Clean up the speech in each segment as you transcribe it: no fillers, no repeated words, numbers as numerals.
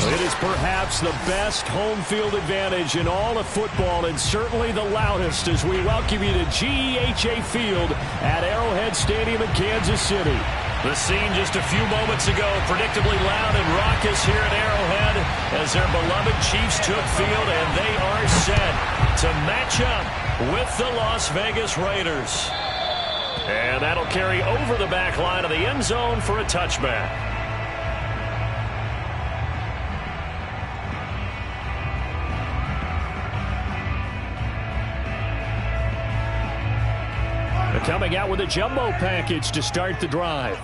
It is perhaps the best home field advantage in all of football, and certainly the loudest, as we welcome you to GEHA Field at Arrowhead Stadium in Kansas City. The scene just a few moments ago, predictably loud and raucous here at Arrowhead as their beloved Chiefs took field, and they are set to match up with the Las Vegas Raiders. And that'll carry over the back line of the end zone for a touchback. Coming out with a jumbo package to start the drive.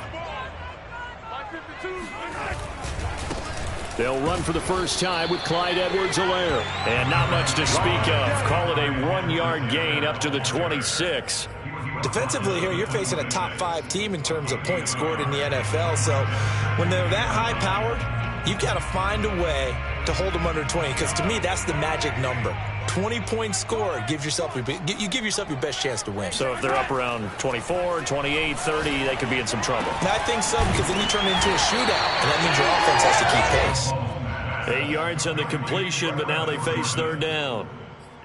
They'll run for the first time with Clyde Edwards-Helaire. And not much to speak of. Call it a 1-yard gain up to the 26. Defensively here, you're facing a top 5 team in terms of points scored in the NFL. So when they're that high-powered, you've got to find a way to hold them under 20. Because to me, that's the magic number. 20-point score gives yourself you give yourself your best chance to win. So if they're up around 24, 28, 30, they could be in some trouble. I think so, because then you turn it into a shootout, and that means your offense has to keep pace. 8 yards on the completion, but now they face third down.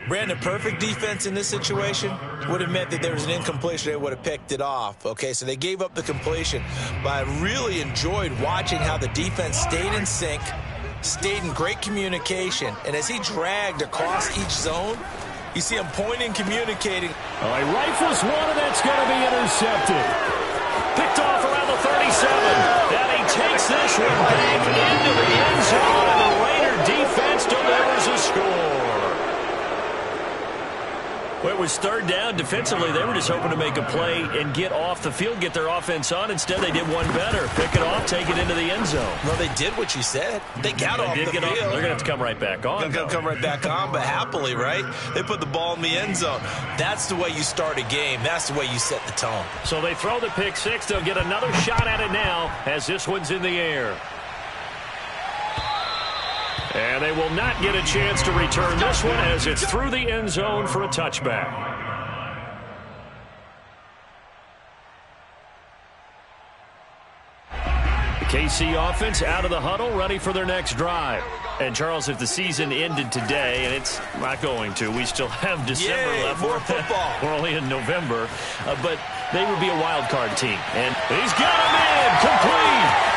Brandon, perfect defense in this situation would have meant that there was an incompletion. They would have picked it off. Okay, so they gave up the completion, but I really enjoyed watching how the defense stayed in sync, stayed in great communication, and as he dragged across each zone, you see him pointing, communicating. A rifles one, and that's going to be intercepted. Picked off around the 37, and he takes this one back into the end zone, and the Raider defense delivers a score. Well, it was third down. Defensively, they were just hoping to make a play and get off the field, get their offense on. Instead, they did one better. Pick it off, take it into the end zone. Well, they did what you said. They got off the field. They're going to have to come right back on. They're going to come right back on, but happily, right? They put the ball in the end zone. That's the way you start a game. That's the way you set the tone. So they throw the pick six. They'll get another shot at it now as this one's in the air. And they will not get a chance to return this one as it's through the end zone for a touchback. The KC offense out of the huddle, ready for their next drive. And, Charles, if the season ended today, and it's not going to, we still have December left. More football. We're only in November. But they would be a wild card team. And he's got him in, complete.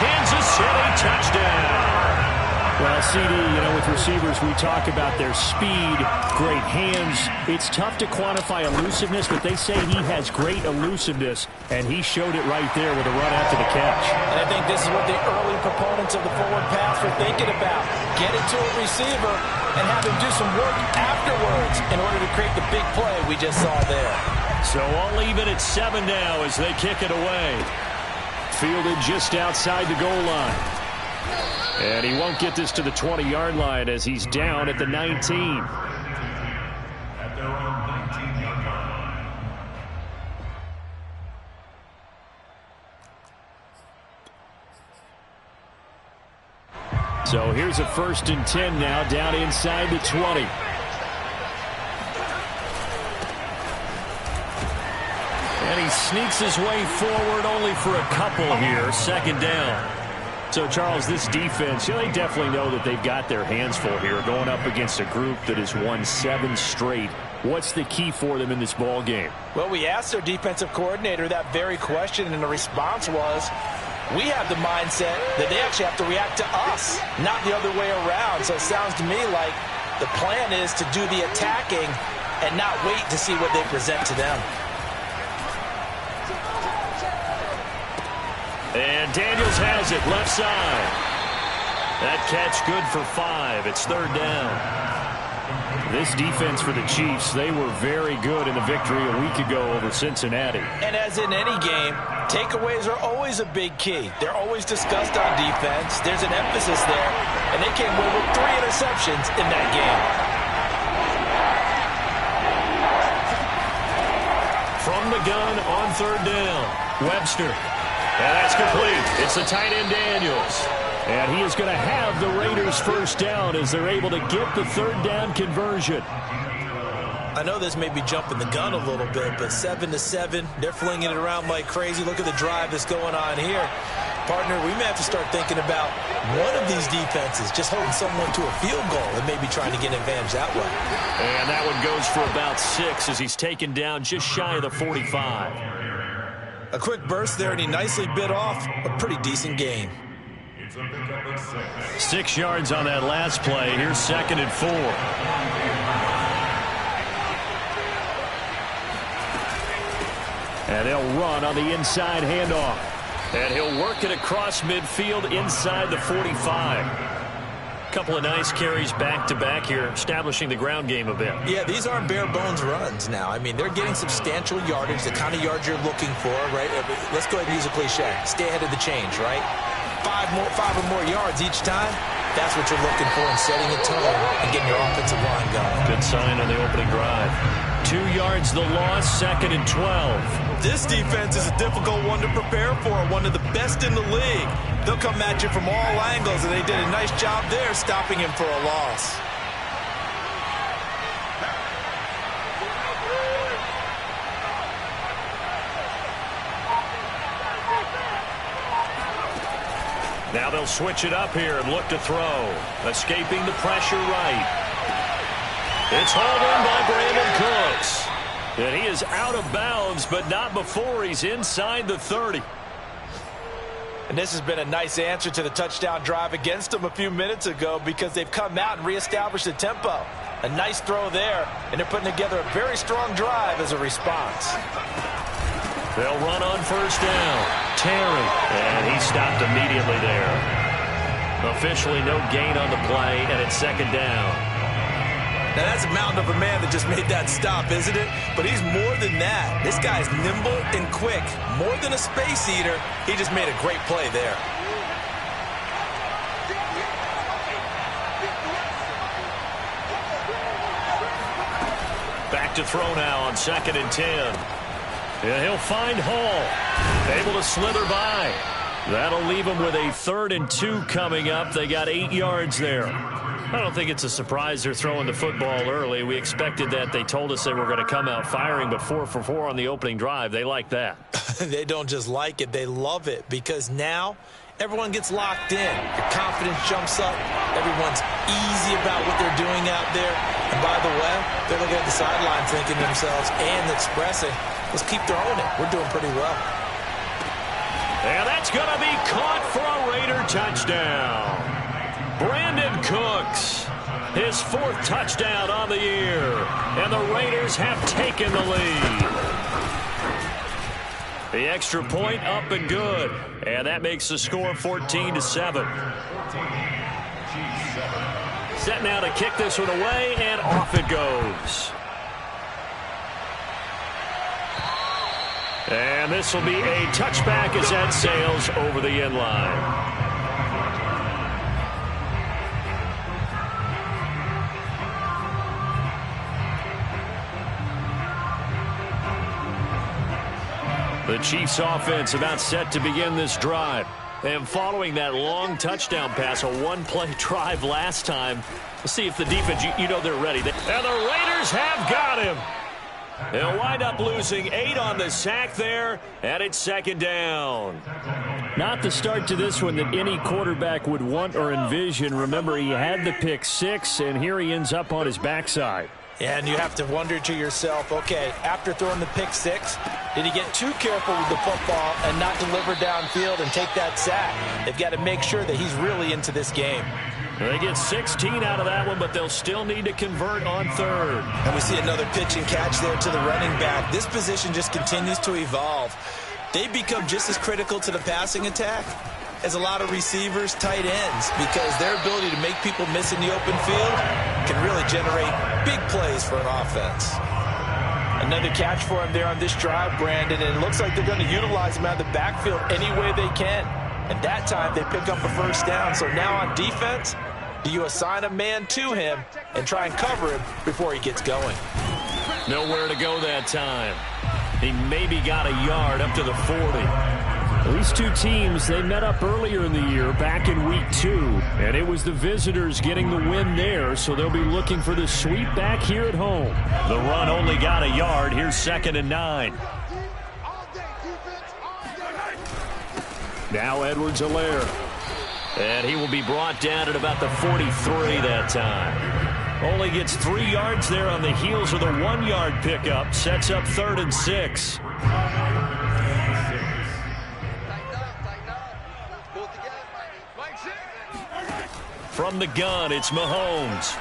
Kansas City touchdown. Well, CD, with receivers, we talk about their speed, great hands. It's tough to quantify elusiveness, but they say he has great elusiveness, and he showed it right there with a run after the catch. And I think this is what the early proponents of the forward pass were thinking about. Get it to a receiver and have him do some work afterwards in order to create the big play we just saw there. So all even at 7 now as they kick it away. Fielded just outside the goal line. And he won't get this to the 20-yard line as he's down at the 19. At their own 19-yard line. So here's a 1st and 10 now, down inside the 20. And he sneaks his way forward only for a couple here. 2nd down. So, Charles, this defense, they definitely know that they've got their hands full here going up against a group that has won 7 straight. What's the key for them in this ball game? Well, we asked their defensive coordinator that very question, and the response was, we have the mindset that they actually have to react to us, not the other way around. So it sounds to me like the plan is to do the attacking and not wait to see what they present to them. And Daniels has it, left side. That catch good for 5. It's 3rd down. This defense for the Chiefs, they were very good in the victory a week ago over Cincinnati. And as in any game, takeaways are always a big key. They're always discussed on defense. There's an emphasis there, and they came away with 3 interceptions in that game. From the gun on 3rd down, Webster. And that's complete. It's the tight end Daniels. And he is going to have the Raiders' 1st down as they're able to get the 3rd down conversion. I know this may be jumping the gun a little bit, but 7-7, they're flinging it around like crazy. Look at the drive that's going on here. Partner, we may have to start thinking about one of these defenses just holding someone to a field goal and maybe trying to get an advantage that way. And that one goes for about 6 as he's taken down just shy of the 45. A quick burst there, and he nicely bit off a pretty decent gain. 6 yards on that last play. Here's 2nd and 4. And they'll run on the inside handoff. And he'll work it across midfield inside the 45. Couple of nice carries back-to-back here, establishing the ground game a bit. Yeah, these aren't bare-bones runs now. I mean, they're getting substantial yardage, the kind of yards you're looking for, right? Let's go ahead and use a cliche. Stay ahead of the change, right? 5 or more yards each time. That's what you're looking for in setting a tone and getting your offensive line going. Good sign on the opening drive. 2 yards the loss, 2nd and 12. This defense is a difficult one to prepare for, one of the best in the league. They'll come at you from all angles, and they did a nice job there stopping him for a loss. Now they'll switch it up here and look to throw. Escaping the pressure right. It's hauled in by Brandon Cooks. And he is out of bounds, but not before he's inside the 30. And this has been a nice answer to the touchdown drive against them a few minutes ago because they've come out and reestablished the tempo. A nice throw there, and they're putting together a very strong drive as a response. They'll run on 1st down. Terry, and he stopped immediately there. Officially no gain on the play, and it's 2nd down. Now, that's a mountain of a man that just made that stop, isn't it? But he's more than that. This guy's nimble and quick. More than a space eater, he just made a great play there. Back to throw now on 2nd and 10. Yeah, he'll find Hall. Able to slither by. That'll leave him with a 3rd and 2 coming up. They got 8 yards there. I don't think it's a surprise they're throwing the football early. We expected that. They told us they were going to come out firing, but 4 for 4 on the opening drive. They like that. They don't just like it. They love it because now everyone gets locked in. Your confidence jumps up. Everyone's easy about what they're doing out there. And by the way, they're looking at the sideline thinking to themselves and expressing, let's keep throwing it. We're doing pretty well. And that's going to be caught for a Raider touchdown. Brandon Cooks, his 4th touchdown on the year. And the Raiders have taken the lead. The extra point up and good. And that makes the score 14-7. Set now to kick this one away, and off it goes. And this will be a touchback as that sails over the end line. The Chiefs offense about set to begin this drive. And following that long touchdown pass, a 1-play drive last time, let's see if the defense, you know they're ready. And the Raiders have got him. They'll wind up losing 8 on the sack there, and it's 2nd down. Not the start to this one that any quarterback would want or envision. Remember, he had the pick 6, and here he ends up on his backside. And you have to wonder to yourself, okay, after throwing the pick 6, did he get too careful with the football and not deliver downfield and take that sack? They've got to make sure that he's really into this game. They get 16 out of that one, but they'll still need to convert on 3rd. And we see another pitch and catch there to the running back. This position just continues to evolve. They become just as critical to the passing attack as a lot of receivers, tight ends, because their ability to make people miss in the open field can really generate big plays for an offense. Another catch for him there on this drive, Brandon, and it looks like they're going to utilize him out of the backfield any way they can. And that time they pick up a 1st down. So now on defense, do you assign a man to him and try and cover him before he gets going? Nowhere to go that time. He maybe got a yard up to the 40. These two teams, they met up earlier in the year, back in week 2, and it was the visitors getting the win there, so they'll be looking for the sweep back here at home. The run only got a yard. Here's 2nd and 9. Now Edwards-Helaire. And he will be brought down at about the 43 that time. Only gets 3 yards there on the heels of the 1-yard pickup. Sets up 3rd and 6. From the gun, it's Mahomes.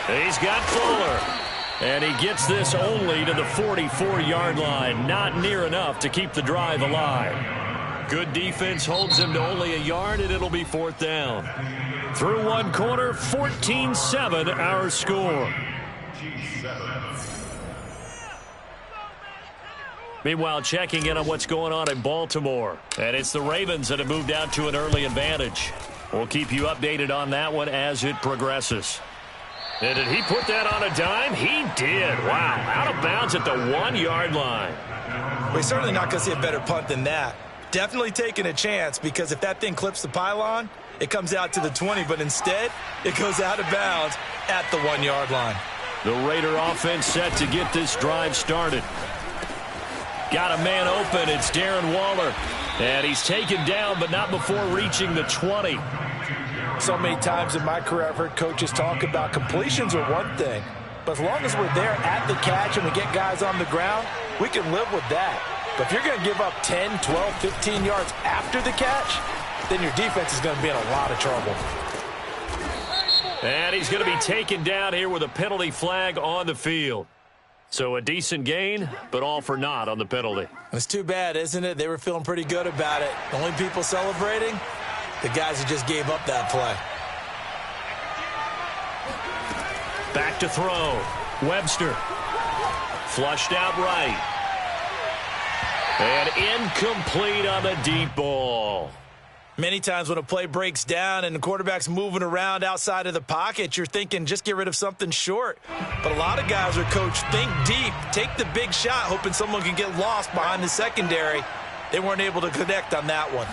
He's got Fuller. And he gets this only to the 44-yard line. Not near enough to keep the drive alive. Good defense holds him to only a yard, and it'll be 4th down. Through one quarter, 14-7 our score. Meanwhile, checking in on what's going on in Baltimore. And it's the Ravens that have moved out to an early advantage. We'll keep you updated on that one as it progresses. And did he put that on a dime? He did. Wow. Out of bounds at the 1-yard line. We're certainly not going to see a better punt than that. Definitely taking a chance, because if that thing clips the pylon, it comes out to the 20, but instead it goes out of bounds at the 1-yard line. The Raider offense set to get this drive started. Got a man open. It's Darren Waller. And he's taken down, but not before reaching the 20. So many times in my career I've heard coaches talk about completions are one thing, but as long as we're there at the catch and we get guys on the ground, we can live with that. But if you're going to give up 10, 12, 15 yards after the catch, then your defense is going to be in a lot of trouble. And he's going to be taken down here with a penalty flag on the field. So a decent gain, but all for naught on the penalty. It's too bad, isn't it? They were feeling pretty good about it. The only people celebrating, the guys who just gave up that play. Back to throw. Webster. Flushed out right. And incomplete on the deep ball. Many times when a play breaks down and the quarterback's moving around outside of the pocket, you're thinking just get rid of something short. But a lot of guys are coached, think deep, take the big shot, hoping someone can get lost behind the secondary. They weren't able to connect on that one.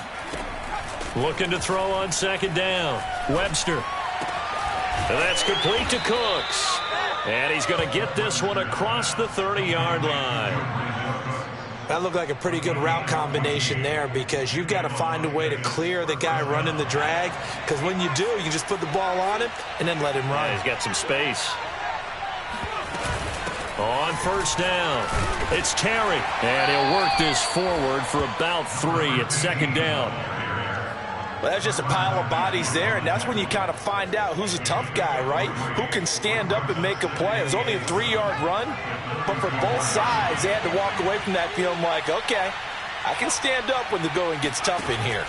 Looking to throw on 2nd down. Webster. And that's complete to Cooks. And he's going to get this one across the 30-yard line. That looked like a pretty good route combination there, because you've got to find a way to clear the guy running the drag, because when you do, you can just put the ball on him and then let him run. Yeah, he's got some space. On 1st down, it's Terry. And he'll work this forward for about 3 at 2nd down. Well, that's just a pile of bodies there, and that's when you kind of find out who's a tough guy, right? Who can stand up and make a play. It was only a 3-yard run, but for both sides, they had to walk away from that feeling like, okay, I can stand up when the going gets tough in here.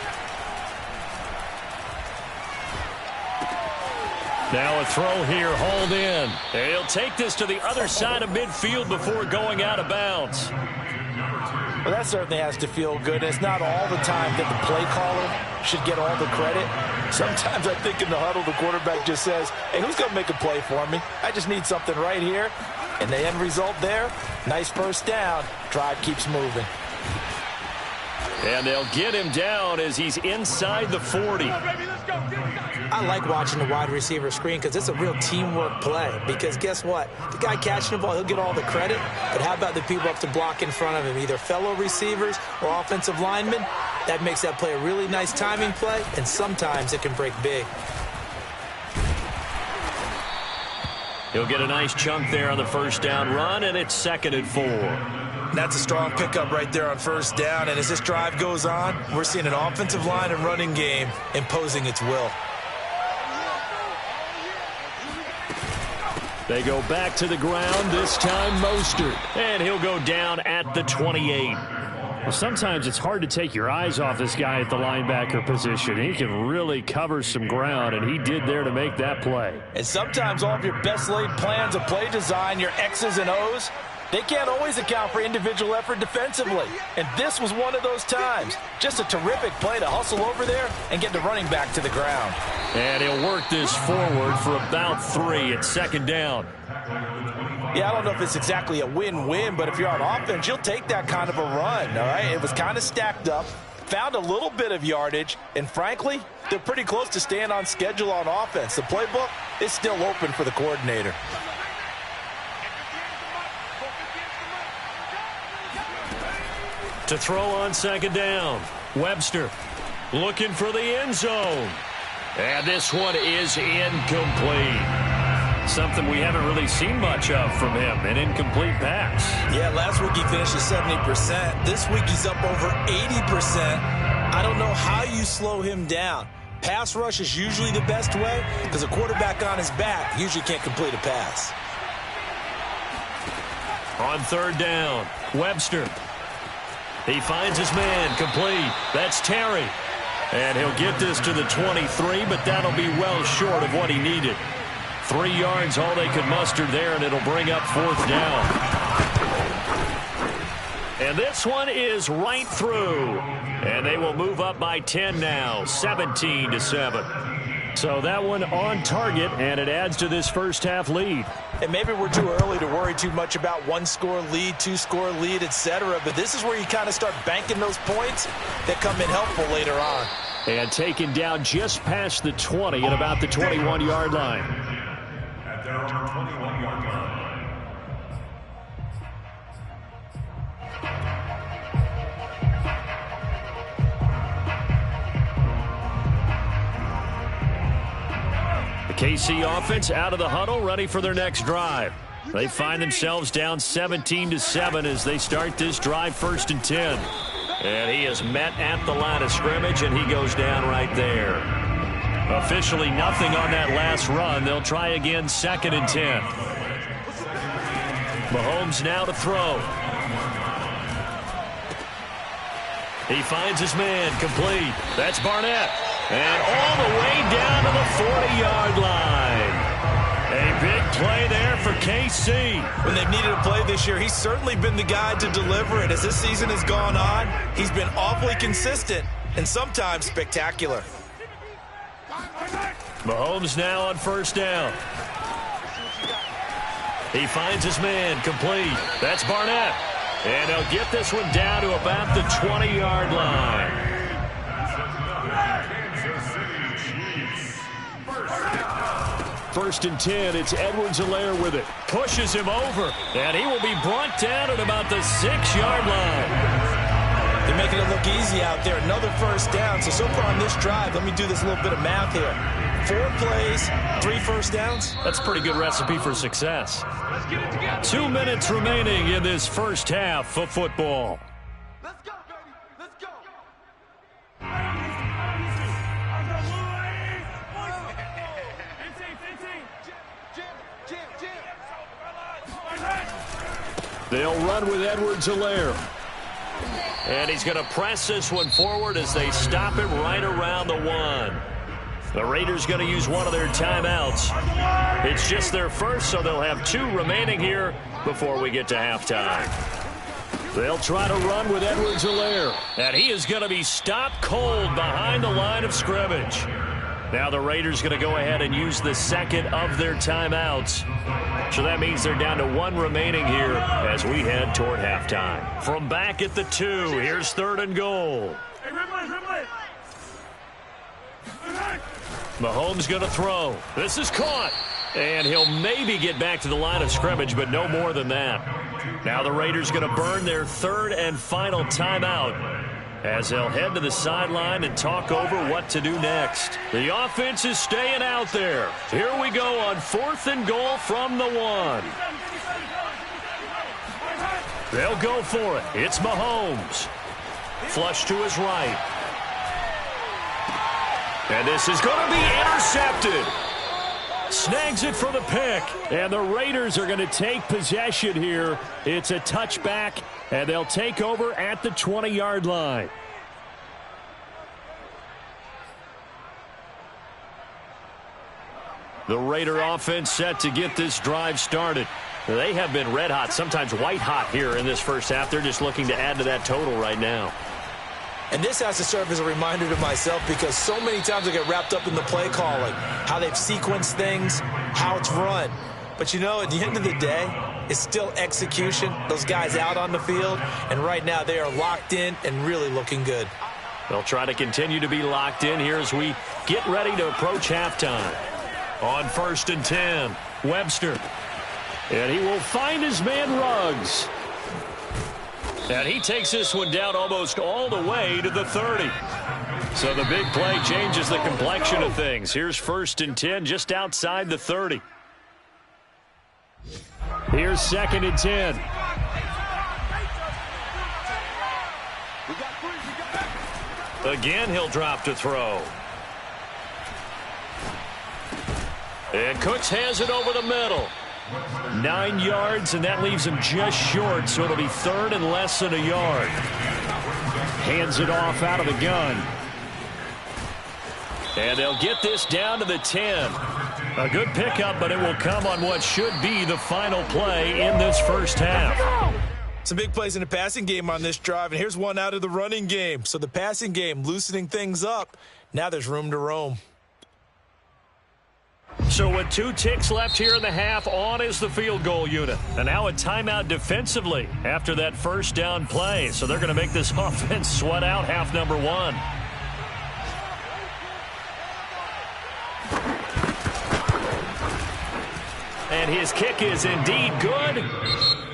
Now a throw here, hauled in. And he'll take this to the other side of midfield before going out of bounds. Well, that certainly has to feel good. It's not all the time that the play caller should get all the credit. Sometimes I think in the huddle, the quarterback just says, hey, who's going to make a play for me? I just need something right here. And the end result there, nice 1st down. Drive keeps moving. And they'll get him down as he's inside the 40. I like watching the wide receiver screen because it's a real teamwork play. Because guess what? The guy catching the ball, he'll get all the credit. But how about the people up to block in front of him, either fellow receivers or offensive linemen? That makes that play a really nice timing play, and sometimes it can break big. He'll get a nice chunk there on the 1st down run, and it's 2nd and 4. That's a strong pickup right there on 1st down, and as this drive goes on, we're seeing an offensive line and running game imposing its will. They go back to the ground, this time Mostert. And he'll go down at the 28. Well, sometimes it's hard to take your eyes off this guy at the linebacker position. He can really cover some ground, and he did there to make that play. And sometimes all of your best laid plans of play design, your X's and O's, they can't always account for individual effort defensively. And this was one of those times. Just a terrific play to hustle over there and get the running back to the ground. And he'll work this forward for about 3 at 2nd down. Yeah, I don't know if it's exactly a win-win, but if you're on offense, you'll take that kind of a run, all right? It was kind of stacked up, found a little bit of yardage, and frankly, they're pretty close to staying on schedule on offense. The playbook is still open for the coordinator. To throw on second down, Webster looking for the end zone. And this one is incomplete. Something we haven't really seen much of from him, an incomplete pass. Yeah, last week he finished at 70%. This week he's up over 80%. I don't know how you slow him down. Pass rush is usually the best way because a quarterback on his back usually can't complete a pass. On third down, Webster. He finds his man, complete. That's Terry. And he'll get this to the 23, but that'll be well short of what he needed. 3 yards, all they could muster there, and it'll bring up fourth down. And this one is right through. And they will move up by 10 now, 17-7. So that one on target, and it adds to this first half lead. And maybe we're too early to worry too much about 1-score lead, 2-score lead, etc. But this is where you kind of start banking those points that come in helpful later on. And taken down just past the 20 at about the 21-yard line. At their own 21-yard line. KC offense out of the huddle, ready for their next drive. They find themselves down 17-7 as they start this drive, 1st and 10. And he is met at the line of scrimmage, and he goes down right there. Officially nothing on that last run. They'll try again, 2nd and 10. Mahomes now to throw. He finds his man, complete. That's Barnett. And all the way down to the 40-yard line. A big play there for KC. When they've needed a play this year, he's certainly been the guy to deliver it. As this season has gone on, he's been awfully consistent and sometimes spectacular. Mahomes now on 1st down. He finds his man, complete. That's Barnett. And he'll get this one down to about the 20-yard line. First and 10, it's Edwards-Helaire with it. Pushes him over, and he will be brought down at about the 6-yard line. They're making it look easy out there. Another first down. So far on this drive, let me do this little bit of math here. 4 plays, 3 first downs. That's a pretty good recipe for success. 2 minutes remaining in this first half of football. Let's go, baby. Let's go. They'll run with Edwards-Helaire. And he's going to press this one forward as they stop him right around the 1. The Raiders going to use one of their timeouts. It's just their first, so they'll have 2 remaining here before we get to halftime. They'll try to run with Edwards-Helaire. And he is going to be stopped cold behind the line of scrimmage. Now the Raiders going to go ahead and use the second of their timeouts. So that means they're down to 1 remaining here as we head toward halftime. From back at the 2, here's 3rd and goal. Mahomes going to throw. This is caught. And he'll maybe get back to the line of scrimmage, but no more than that. Now the Raiders going to burn their 3rd and final timeout as they'll head to the sideline and talk over what to do next. The offense is staying out there. Here we go on 4th and goal from the 1. They'll go for it. It's Mahomes. Flush to his right. And this is going to be intercepted. Snags it for the pick. And the Raiders are going to take possession here. It's a touchback, and they'll take over at the 20-yard line. The Raider offense set to get this drive started. They have been red hot, sometimes white hot here in this first half. They're just looking to add to that total right now. And this has to serve as a reminder to myself because so many times I get wrapped up in the play calling, how they've sequenced things, how it's run. But, you know, at the end of the day, It's still execution. Those guys out on the field, and right now they are locked in and really looking good. They'll try to continue to be locked in here as we get ready to approach halftime. On 1st and 10, Webster. And he will find his man Ruggs. And he takes this one down almost all the way to the 30. So the big play changes the complexion of things. Here's 1st and 10 just outside the 30. Here's 2nd and 10. Again, he'll drop to throw. And Cooks has it over the middle. 9 yards, and that leaves him just short, so it'll be 3rd and less than a yard. Hands it off out of the gun. And they'll get this down to the 10. A good pickup, but it will come on what should be the final play in this first half. Some big plays in the passing game on this drive, and here's one out of the running game. So the passing game loosening things up. Now there's room to roam. So with 2 ticks left here in the half, on is the field goal unit. And now a timeout defensively after that first down play. So they're going to make this offense sweat out half number 1. And his kick is indeed good.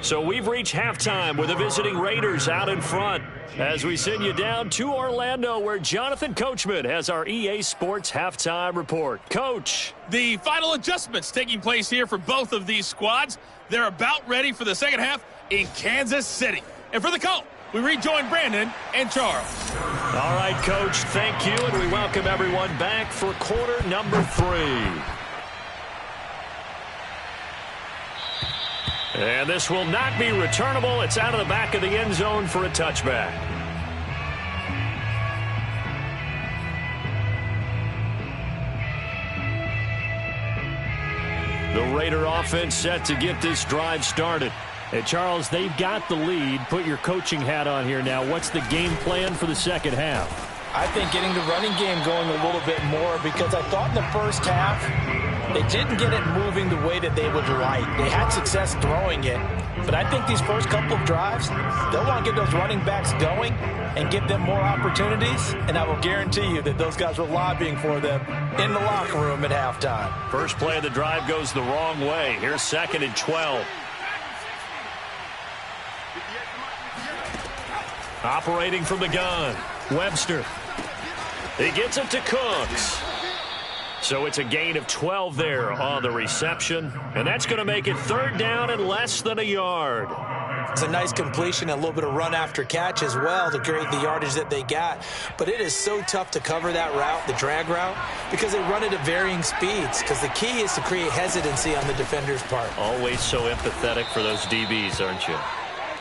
So we've reached halftime with the visiting Raiders out in front as we send you down to Orlando where Jonathan Coachman has our EA Sports halftime report. Coach. The final adjustments taking place here for both of these squads. They're about ready for the second half in Kansas City. And for the call, we rejoin Brandon and Charles. All right, Coach, thank you, and we welcome everyone back for quarter number 3. And this will not be returnable. It's out of the back of the end zone for a touchback. The Raider offense set to get this drive started. And Charles, they've got the lead. Put your coaching hat on here now. What's the game plan for the second half? I think getting the running game going a little bit more because I thought in the first half they didn't get it moving the way that they would like. They had success throwing it, but I think these first couple of drives, they'll want to get those running backs going and give them more opportunities, and I will guarantee you that those guys were lobbying for them in the locker room at halftime. First play of the drive goes the wrong way. Here's 2nd and 12. Operating from the gun, Webster. He gets it to Cooks. So it's a gain of 12 there on the reception. And that's going to make it 3rd down and less than a yard. It's a nice completion, a little bit of run after catch as well to create the yardage that they got. But it is so tough to cover that route, the drag route, because they run it at varying speeds. Because the key is to create hesitancy on the defender's part. Always so empathetic for those DBs, aren't you?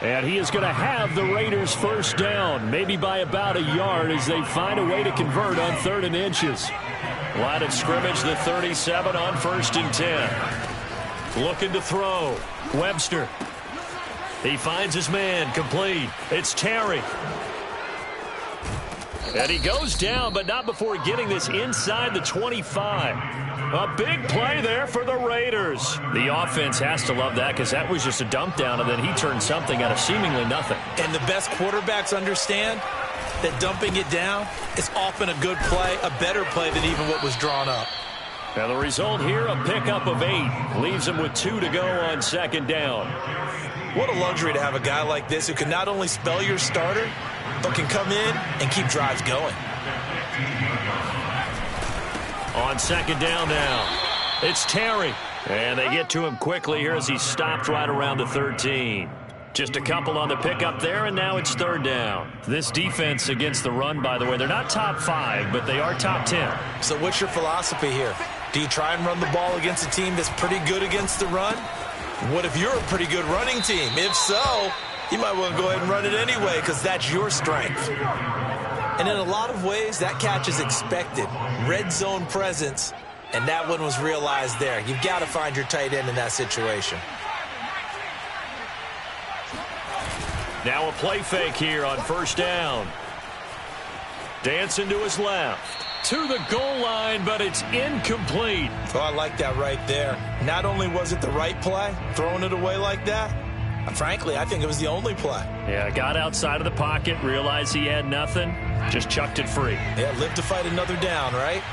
And he is going to have the Raiders first down, maybe by about a yard as they find a way to convert on 3rd and inches. Line of scrimmage, the 37 on 1st and 10. Looking to throw. Webster. He finds his man, complete. It's Terry. And he goes down, but not before getting this inside the 25. A big play there for the Raiders. The offense has to love that because that was just a dump down, and then he turned something out of seemingly nothing. And the best quarterbacks understand that dumping it down is often a good play, a better play than even what was drawn up. Now the result here, a pickup of 8. Leaves him with 2 to go on 2nd down. What a luxury to have a guy like this who can not only spell your starter, but can come in and keep drives going. On 2nd down now, it's Terry. And they get to him quickly here as he stopped right around the 13. Just a couple on the pickup there, and now it's 3rd down. This defense against the run, by the way, they're not top 5, but they are top 10. So what's your philosophy here? Do you try and run the ball against a team that's pretty good against the run? What if you're a pretty good running team? If so, you might want to go ahead and run it anyway because that's your strength. And in a lot of ways, that catch is expected. Red zone presence, and that one was realized there. You've got to find your tight end in that situation. Now a play fake here on 1st down. Dancing to his left. to the goal line, but it's incomplete. Oh, I like that right there. Not only was it the right play, throwing it away like that, frankly, I think it was the only play. Yeah, got outside of the pocket, realized he had nothing, just chucked it free. Yeah, live to fight another down, right?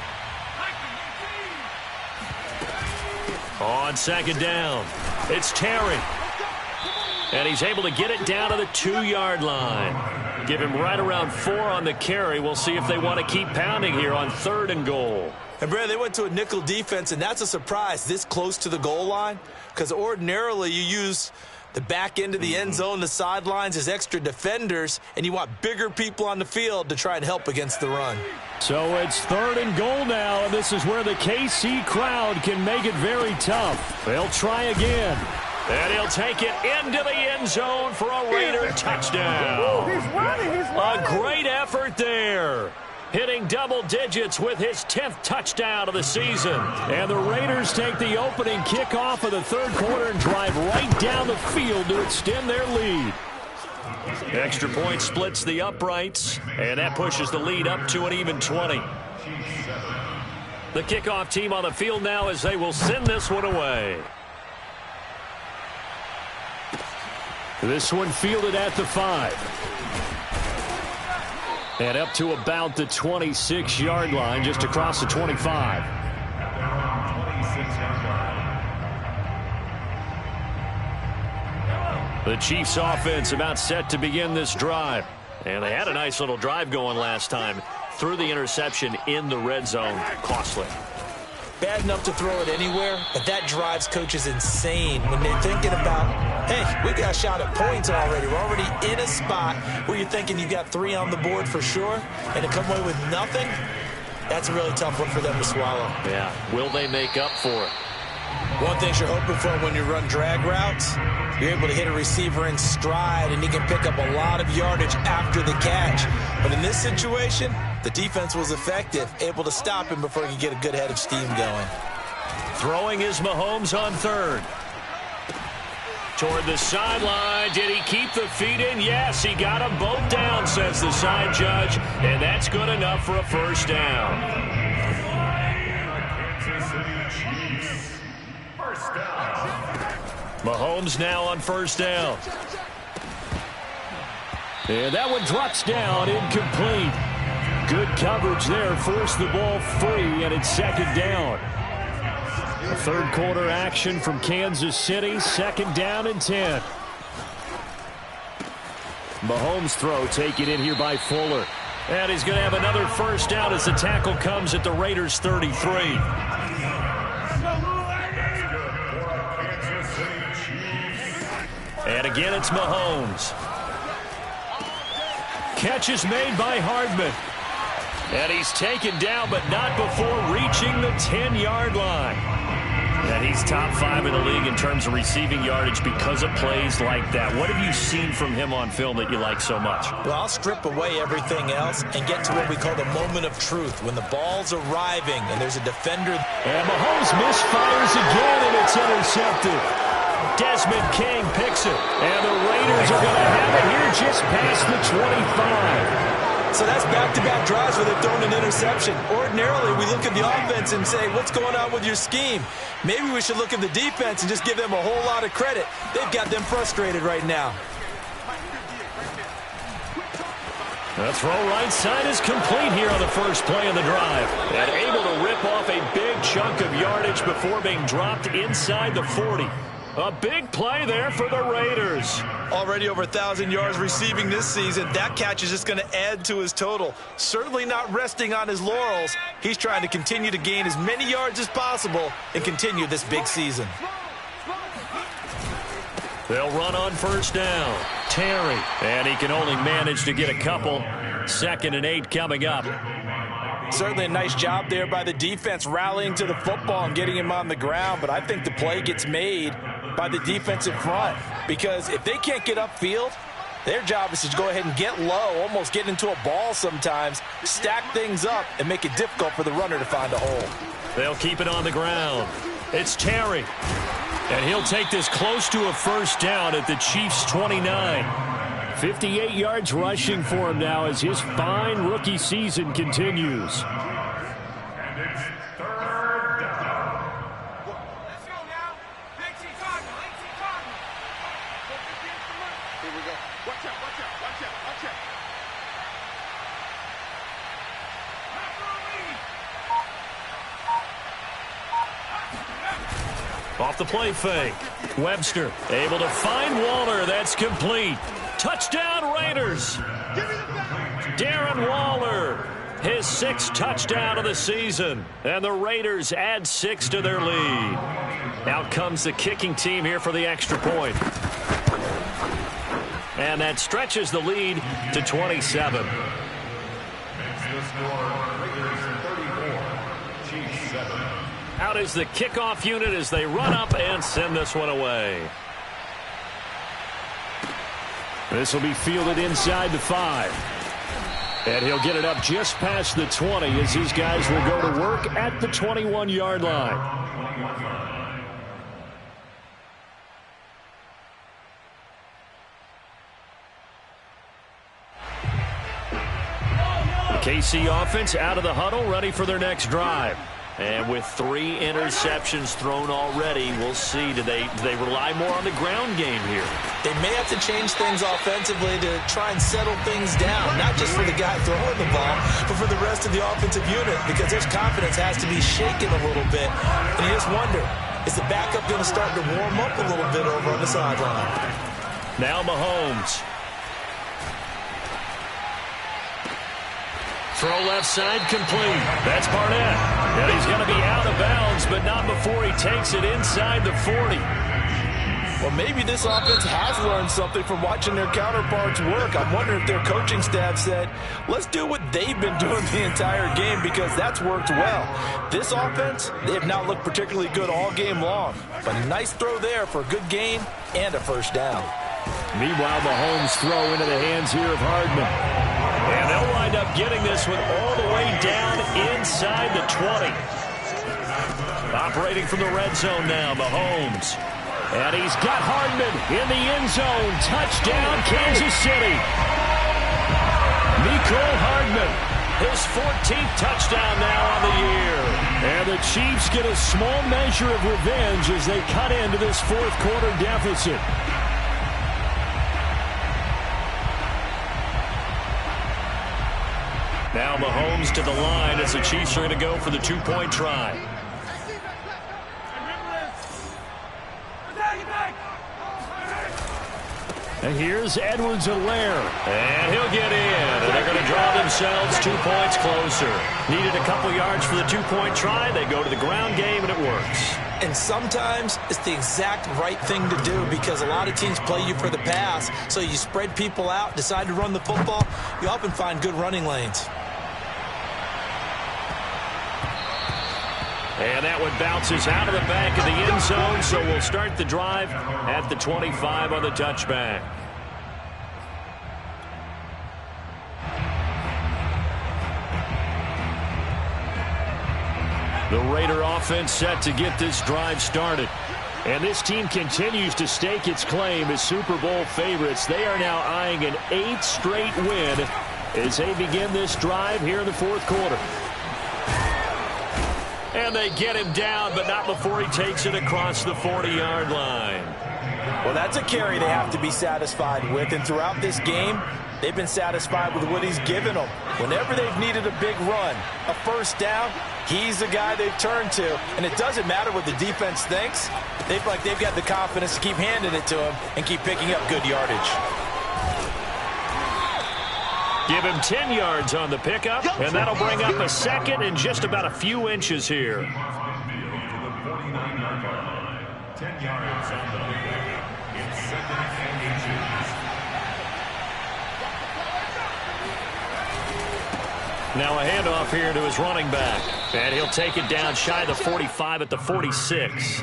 On second down, it's Terry. And he's able to get it down to the 2-yard line. Give him right around 4 on the carry. We'll see if they want to keep pounding here on 3rd and goal. And, Brad, they went to a nickel defense, and that's a surprise this close to the goal line, because ordinarily you use the back end of the end zone, the sidelines as extra defenders, and you want bigger people on the field to try and help against the run. So it's 3rd and goal now, and this is where the KC crowd can make it very tough. They'll try again. And he'll take it into the end zone for a Raider touchdown. He's running. A great effort there. Hitting double digits with his 10th touchdown of the season. And the Raiders take the opening kickoff of the 3rd quarter and drive right down the field to extend their lead. Extra point splits the uprights, and that pushes the lead up to an even 20. The kickoff team on the field now as they will send this one away. This one fielded at the 5. And up to about the 26-yard line, just across the 25. The Chiefs offense about set to begin this drive. And they had a nice little drive going last time. Threw the interception in the red zone. Costly. Bad enough to throw it anywhere, but that drives coaches insane when they're thinking about, hey, we got a shot at points already. We're already in a spot where you're thinking you've got 3 on the board for sure, and to come away with nothing, that's a really tough one for them to swallow. Yeah, will they make up for it? One thing you're hoping for when you run drag routes, you're able to hit a receiver in stride, and he can pick up a lot of yardage after the catch. But in this situation, the defense was effective, able to stop him before he could get a good head of steam going. Throwing is Mahomes on 3rd. Toward the sideline. Did he keep the feet in? Yes, he got them both down, says the side judge. And that's good enough for a first down. Mahomes now on first down. And that one drops down, incomplete. Good coverage there, forced the ball free, and it's 2nd down. A 3rd quarter action from Kansas City, 2nd down and 10. Mahomes' throw taken in here by Fuller. And he's going to have another first down as the tackle comes at the Raiders' 33. And again, it's Mahomes. Catch is made by Hardman. And he's taken down, but not before reaching the 10-yard line. And he's top 5 in the league in terms of receiving yardage because of plays like that. What have you seen from him on film that you like so much? Well, I'll strip away everything else and get to what we call the moment of truth, when the ball's arriving and there's a defender. And Mahomes misfires again, and it's intercepted. Desmond King picks it, and the Raiders are going to have it here just past the 25. So that's back-to-back drives where they've thrown an interception. Ordinarily, we look at the offense and say, what's going on with your scheme? Maybe we should look at the defense and just give them a whole lot of credit. They've got them frustrated right now. The throw right side is complete here on the first play of the drive. And able to rip off a big chunk of yardage before being dropped inside the 40. A big play there for the Raiders. Already over 1,000 yards receiving this season. That catch is just going to add to his total. Certainly not resting on his laurels. He's trying to continue to gain as many yards as possible and continue this big season. They'll run on first down. Terry. And he can only manage to get a couple. 2nd and 8 coming up. Certainly a nice job there by the defense rallying to the football and getting him on the ground. But I think the play gets made by the defensive front, because if they can't get upfield, their job is to go ahead and get low, almost get into a ball sometimes, stack things up, and make it difficult for the runner to find a hole. They'll keep it on the ground. It's Terry. And he'll take this close to a first down at the Chiefs' 29. 58 yards rushing for him now as his fine rookie season continues. It's third down. Let's go now. Big T Cardinal. Big T Cardinal. Here we go. Watch out, watch out, watch out, watch out. Off the play fake. Webster able to find Waller. That's complete. Touchdown Raiders. Darren Waller, his 6th touchdown of the season. And the Raiders add 6 to their lead. Out comes the kicking team here for the extra point. And that stretches the lead to 27. Makes the score Raiders 34, Chiefs 7. Out is the kickoff unit as they run up and send this one away. This will be fielded inside the 5. And he'll get it up just past the 20 as these guys will go to work at the 21-yard line. The KC offense out of the huddle, ready for their next drive. And with 3 interceptions thrown already, we'll see. Do they rely more on the ground game here? They may have to change things offensively to try and settle things down, not just for the guy throwing the ball, but for the rest of the offensive unit, because their confidence has to be shaken a little bit. And you just wonder, is the backup going to start to warm up a little bit over on the sideline? Now Mahomes. Throw left side complete. That's Barnett. And he's going to be out of bounds, but not before he takes it inside the 40. Well, maybe this offense has learned something from watching their counterparts work. I'm wondering if their coaching staff said, let's do what they've been doing the entire game, because that's worked well. This offense, they have not looked particularly good all game long. But a nice throw there for a good gain and a first down. Meanwhile, Mahomes throw into the hands here of Hardman. And they'll wind up getting this one all the way down inside the 20. Operating from the red zone now, Mahomes. And he's got Hardman in the end zone. Touchdown, Kansas City. Mecole Hardman, his 14th touchdown now on the year. And the Chiefs get a small measure of revenge as they cut into this fourth quarter deficit. Now Mahomes to the line as the Chiefs are going to go for the 2-point try. And here's Edwards-Helaire. And he'll get in. And they're going to draw themselves 2 points closer. Needed a couple yards for the 2-point try. They go to the ground game, and it works. And sometimes it's the exact right thing to do, because a lot of teams play you for the pass. So you spread people out, decide to run the football. You often find good running lanes. And that one bounces out of the back of the end zone, so we'll start the drive at the 25 on the touchback. The Raider offense set to get this drive started. And this team continues to stake its claim as Super Bowl favorites. They are now eyeing an 8th straight win as they begin this drive here in the fourth quarter. And they get him down, but not before he takes it across the 40-yard line. Well, that's a carry they have to be satisfied with. And throughout this game, they've been satisfied with what he's given them. Whenever they've needed a big run, a first down, he's the guy they've turned to. And it doesn't matter what the defense thinks. They've got the confidence to keep handing it to him and keep picking up good yardage. Give him 10 yards on the pickup, and that'll bring up a second and just about a few inches here. 10 yards on the pickup. It's 2nd and inches. Now a handoff here to his running back. And he'll take it down shy of the 45 at the 46.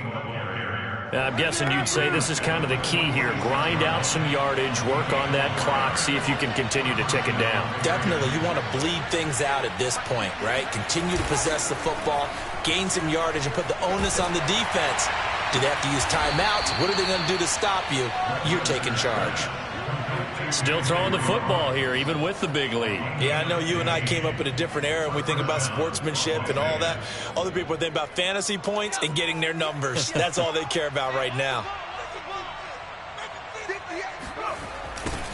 I'm guessing you'd say this is kind of the key here. Grind out some yardage, work on that clock, see if you can continue to tick it down. Definitely, you want to bleed things out at this point, right? Continue to possess the football, gain some yardage, and put the onus on the defense. Do they have to use timeouts? What are they going to do to stop you? You're taking charge. Still throwing the football here, even with the big lead. Yeah, I know you and I came up in a different era, and we think about sportsmanship and all that. Other people think about fantasy points and getting their numbers. That's all they care about right now.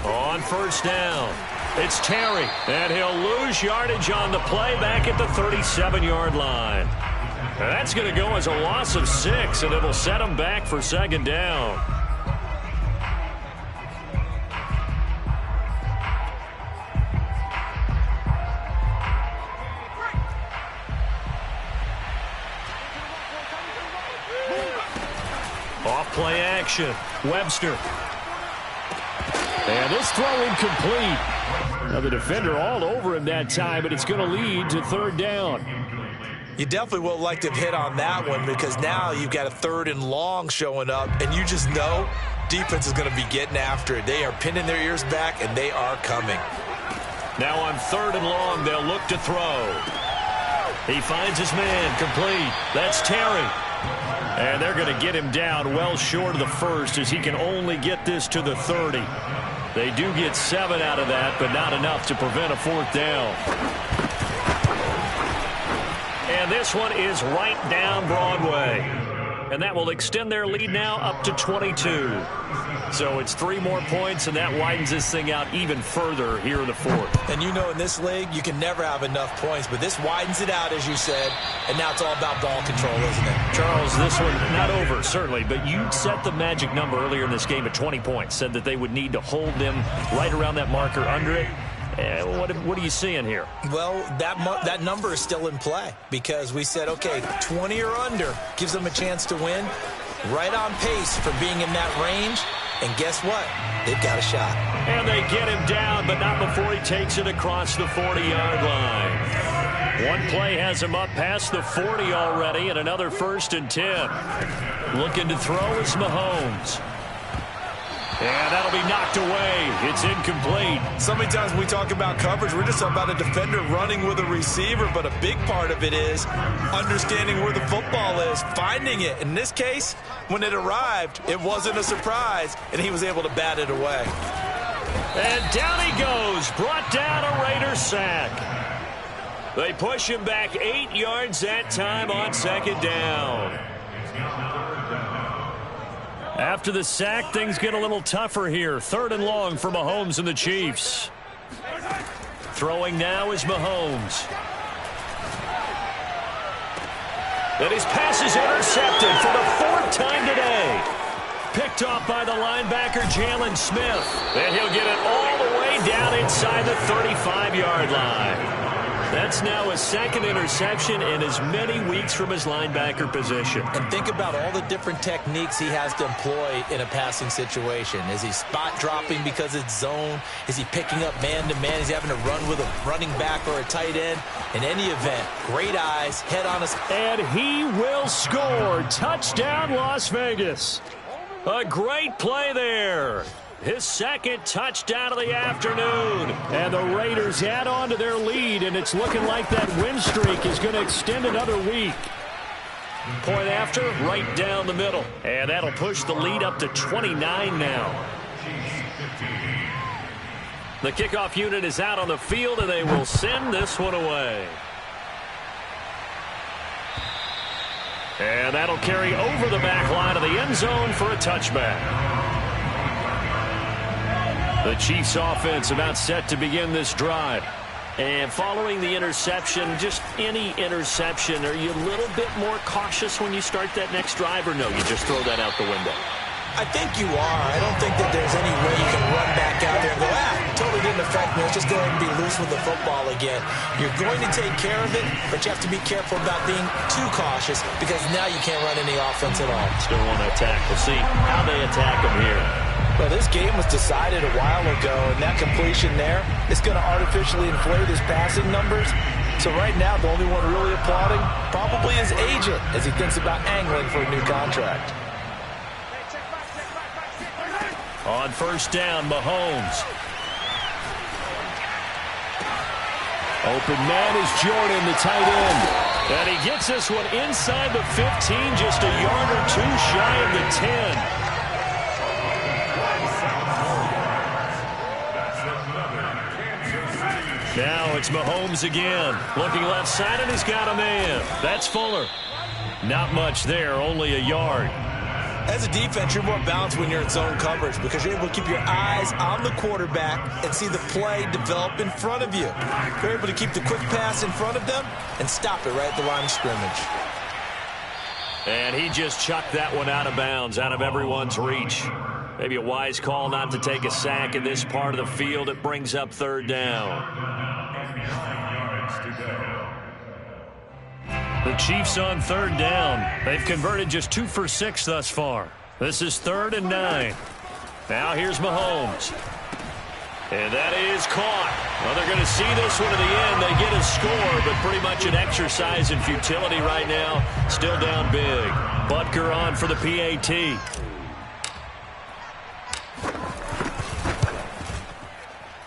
On first down, it's Terry, and he'll lose yardage on the play back at the 37-yard line. That's going to go as a loss of 6, and it'll set him back for second down. Off play action, Webster. And this throw incomplete. Now the defender all over him that time, but it's going to lead to third down. You definitely would like to have hit on that one, because now you've got a 3rd and long showing up, and you just know defense is going to be getting after it. They are pinning their ears back, and they are coming. Now on 3rd and long, they'll look to throw. He finds his man, complete. That's Terry. And they're going to get him down well short of the first, as he can only get this to the 30. They do get 7 out of that, but not enough to prevent a 4th down. And this one is right down Broadway. And that will extend their lead now up to 22. So it's 3 more points, and that widens this thing out even further here in the 4th. And you know, in this league, you can never have enough points, but this widens it out, as you said, and now it's all about ball control, isn't it? Charles, this one not over, certainly, but you set the magic number earlier in this game at 20 points, said that they would need to hold them right around that marker under it. What are you seeing here? Well, that number is still in play, because we said, okay, 20 or under gives them a chance to win. Right on pace for being in that range. And guess what? They've got a shot. And they get him down, but not before he takes it across the 40-yard line. One play has him up past the 40 already, and another 1st and 10. Looking to throw is Mahomes. And that'll be knocked away. It's incomplete. So many times when we talk about coverage, we're just talking about a defender running with a receiver, but a big part of it is understanding where the football is, finding it. In this case, when it arrived, it wasn't a surprise, and he was able to bat it away. And down he goes, brought down a Raider sack. They push him back 8 yards that time on 2nd down. After the sack, things get a little tougher here. 3rd and long for Mahomes and the Chiefs. Throwing now is Mahomes. And his pass is intercepted for the 4th time today. Picked off by the linebacker, Jalen Smith. And he'll get it all the way down inside the 35-yard line. That's now his 2nd interception in as many weeks from his linebacker position. And think about all the different techniques he has to employ in a passing situation. Is he spot dropping because it's zone? Is he picking up man-to-man? Is he having to run with a running back or a tight end? In any event, great eyes, head on his... And he will score. Touchdown, Las Vegas. A great play there. His 2nd touchdown of the afternoon. And the Raiders add on to their lead, and it's looking like that win streak is going to extend another week. Point after, right down the middle. And that'll push the lead up to 29 now. The kickoff unit is out on the field, and they will send this one away. And that'll carry over the back line of the end zone for a touchback. The Chiefs offense about set to begin this drive. And following the interception, just any interception, are you a little bit more cautious when you start that next drive, or no, you just throw that out the window? I think you are. I don't think that there's any way you can run back out there and go, totally didn't affect me. Let's just go ahead and be loose with the football again. You're going to take care of it, but you have to be careful about being too cautious, because now you can't run any offense at all. Still want to attack. We'll see how they attack him here. Well, this game was decided a while ago, and that completion there is going to artificially inflate his passing numbers. So right now, the only one really applauding probably his agent as he thinks about angling for a new contract. On first down, Mahomes. Open man is Jordan, the tight end. And he gets this one inside the 15, just a yard or two shy of the 10. Now it's Mahomes again. Looking left side, and he's got a man. That's Fuller. Not much there, only a yard. As a defense, you're more balanced when you're in zone coverage because you're able to keep your eyes on the quarterback and see the play develop in front of you. You're able to keep the quick pass in front of them and stop it right at the line of scrimmage. And he just chucked that one out of bounds, out of everyone's reach. Maybe a wise call not to take a sack in this part of the field. It brings up third down. 9 yards to go. The Chiefs on third down. They've converted just 2 for 6 thus far. This is 3rd and 9. Now here's Mahomes. And that is caught. Well, they're going to see this one to the end. They get a score, but pretty much an exercise in futility right now. Still down big. Butker on for the PAT.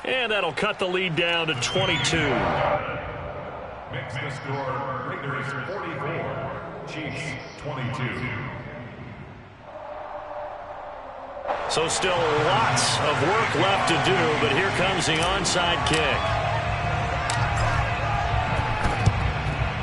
And that'll cut the lead down to 22. Makes the score Raiders 44, Chiefs 22. So still lots of work left to do, but here comes the onside kick.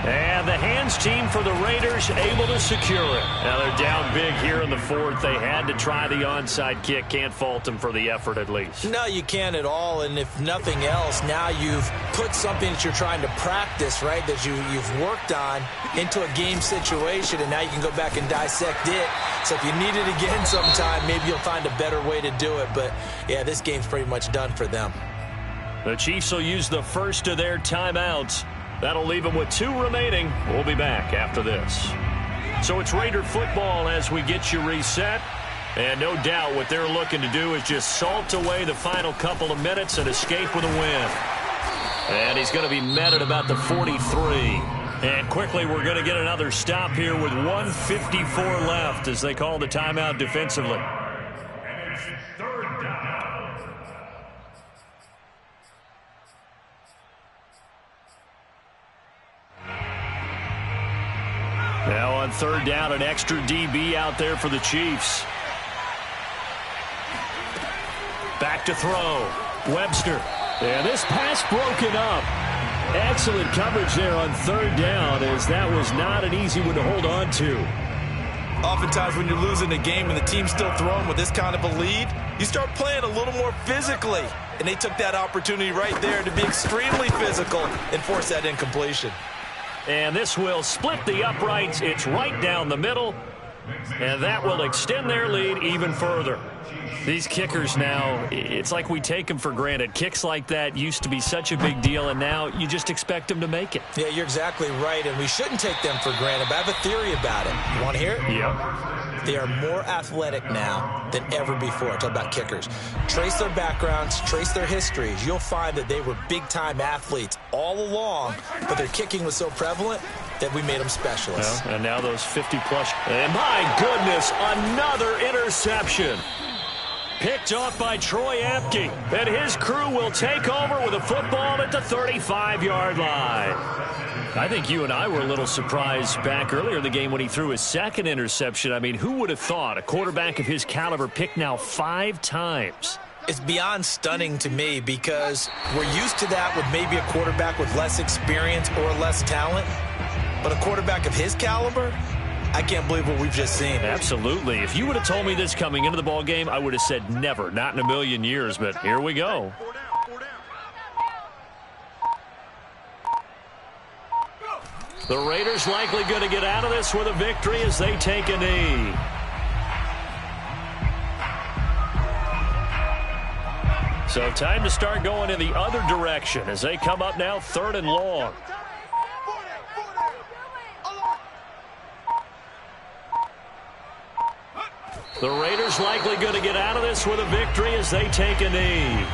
And the hands team for the Raiders able to secure it. Now they're down big here in the 4th. They had to try the onside kick. Can't fault them for the effort at least. No, you can't at all. And if nothing else, now you've put something that you're trying to practice, right, that you've worked on into a game situation, and now you can go back and dissect it. So if you need it again sometime, maybe you'll find a better way to do it. But, yeah, this game's pretty much done for them. The Chiefs will use the first of their timeouts. That'll leave them with 2 remaining. We'll be back after this. So it's Raider football as we get you reset. And no doubt what they're looking to do is just salt away the final couple of minutes and escape with a win. And he's going to be met at about the 43. And quickly we're going to get another stop here with 1:54 left as they call the timeout defensively. And it's 3rd down. Now on 3rd down, an extra DB out there for the Chiefs. Back to throw. Webster. And this pass broken up. Excellent coverage there on 3rd down, as that was not an easy one to hold on to. Oftentimes when you're losing a game and the team's still throwing with this kind of a lead, you start playing a little more physically. And they took that opportunity right there to be extremely physical and force that incompletion. And this will split the uprights. It's right down the middle. And that will extend their lead even further. These kickers now, it's like we take them for granted. Kicks like that used to be such a big deal, and now you just expect them to make it. Yeah, you're exactly right, and we shouldn't take them for granted, but I have a theory about it. You want to hear it? Yeah. They are more athletic now than ever before. Talk about kickers. Trace their backgrounds, trace their histories. You'll find that they were big-time athletes all along, but their kicking was so prevalent that we made them specialists. Well, and now those 50-plus. And my goodness, another interception. Picked off by Troy Apke. And his crew will take over with a football at the 35-yard line. I think you and I were a little surprised back earlier in the game when he threw his 2nd interception. I mean, who would have thought a quarterback of his caliber picked now 5 times? It's beyond stunning to me because we're used to that with maybe a quarterback with less experience or less talent. But a quarterback of his caliber, I can't believe what we've just seen. Absolutely. If you would have told me this coming into the ball game, I would have said never, not in a million years. But here we go. The Raiders likely going to get out of this with a victory as they take a knee. So time to start going in the other direction as they come up now 3rd and long. The Raiders likely going to get out of this with a victory as they take a knee.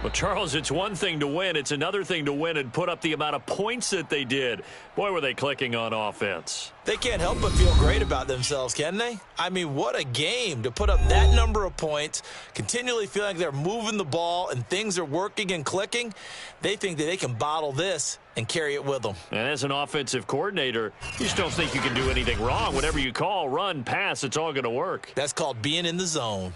Well, Charles, it's one thing to win. It's another thing to win and put up the amount of points that they did. Boy, were they clicking on offense. They can't help but feel great about themselves, can they? I mean, what a game to put up that number of points, continually feeling like they're moving the ball and things are working and clicking. They think that they can bottle this and carry it with them. And as an offensive coordinator, you just don't think you can do anything wrong. Whatever you call, run, pass, it's all going to work. That's called being in the zone.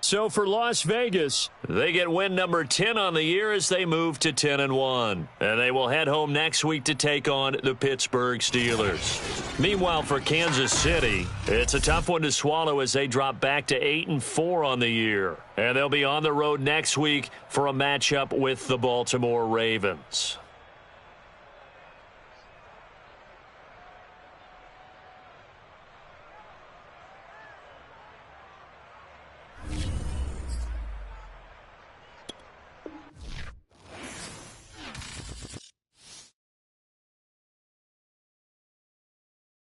So for Las Vegas, they get win number 10 on the year as they move to 10-1. And they will head home next week to take on the Pittsburgh Steelers. Meanwhile, for Kansas City, it's a tough one to swallow as they drop back to 8-4 on the year. And they'll be on the road next week for a matchup with the Baltimore Ravens.